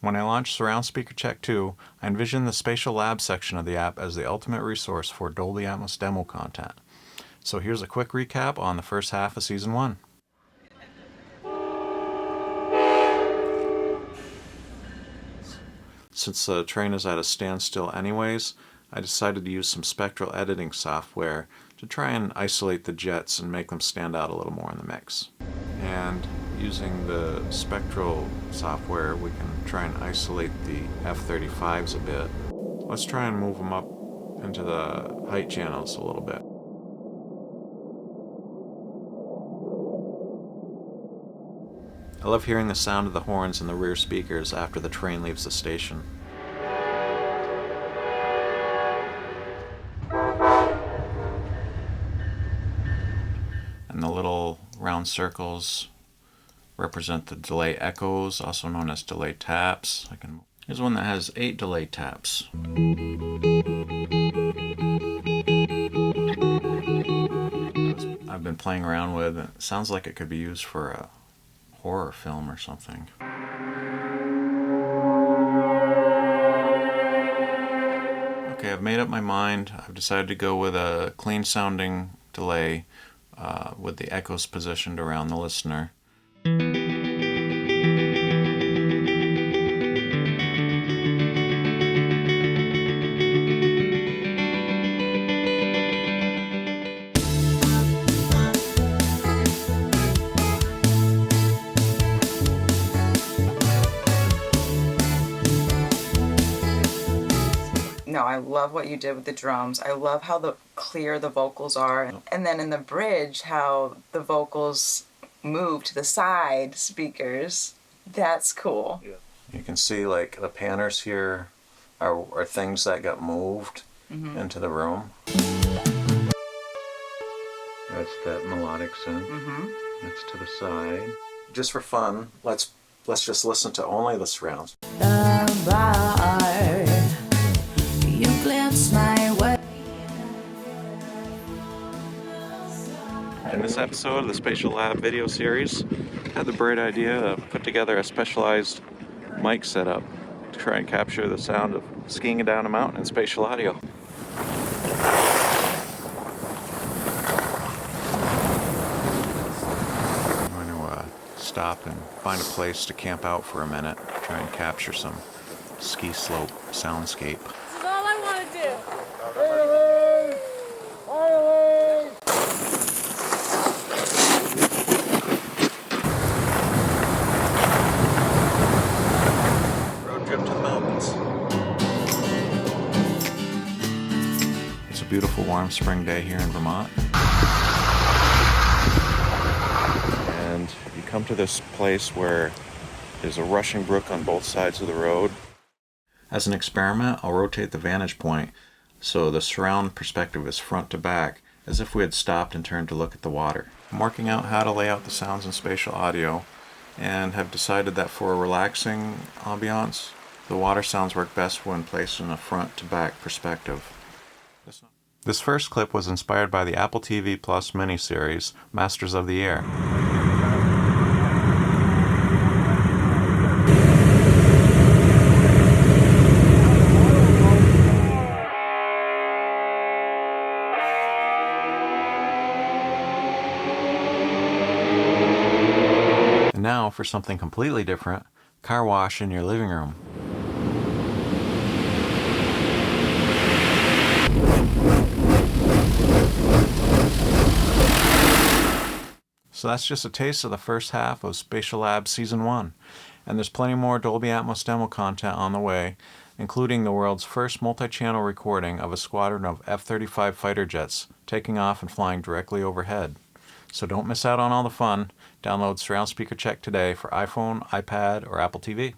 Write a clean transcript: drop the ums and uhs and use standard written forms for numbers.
When I launched Surround Speaker Check 2, I envisioned the Spatial Lab section of the app as the ultimate resource for Dolby Atmos demo content. So here's a quick recap on the first half of Season 1. Since the train is at a standstill anyways, I decided to use some spectral editing software to try and isolate the jets and make them stand out a little more in the mix. And using the spectral software, we can try and isolate the F-35s a bit. Let's try and move them up into the height channels a little bit. I love hearing the sound of the horns in the rear speakers after the train leaves the station. And the little round circles represent the delay echoes, also known as delay taps. Here's one that has 8 delay taps. I've been playing around with. It sounds like it could be used for a horror film or something. Okay, I've made up my mind. I've decided to go with a clean sounding delay with the echoes positioned around the listener. No, I love what you did with the drums. I love how clear the vocals are. And then in the bridge, how the vocals move to the side speakers. That's cool. Yeah. You can see like the panners here are things that got moved into the room. That's that melodic synth. That's to the side. Just for fun, let's just listen to only the surrounds. In this episode of the Spatial Lab video series, I had the bright idea to put together a specialized mic setup to try and capture the sound of skiing down a mountain in spatial audio. I'm going to stop and find a place to camp out for a minute, try and capture some ski slope soundscape. This is all I want to do. Road trip to the mountains. It's a beautiful warm spring day here in Vermont. And you come to this place where there's a rushing brook on both sides of the road. As an experiment, I'll rotate the vantage point so the surround perspective is front to back, as if we had stopped and turned to look at the water. I'm working out how to lay out the sounds in spatial audio, and have decided that for a relaxing ambiance, the water sounds work best when placed in a front to back perspective. This first clip was inspired by the Apple TV Plus miniseries, Masters of the Air. And now for something completely different, car wash in your living room. So that's just a taste of the first half of Spatial Lab Season 1. And there's plenty more Dolby Atmos demo content on the way, including the world's first multi-channel recording of a squadron of F-35 fighter jets taking off and flying directly overhead. So don't miss out on all the fun. Download Surround Speaker Check today for iPhone, iPad, or Apple TV.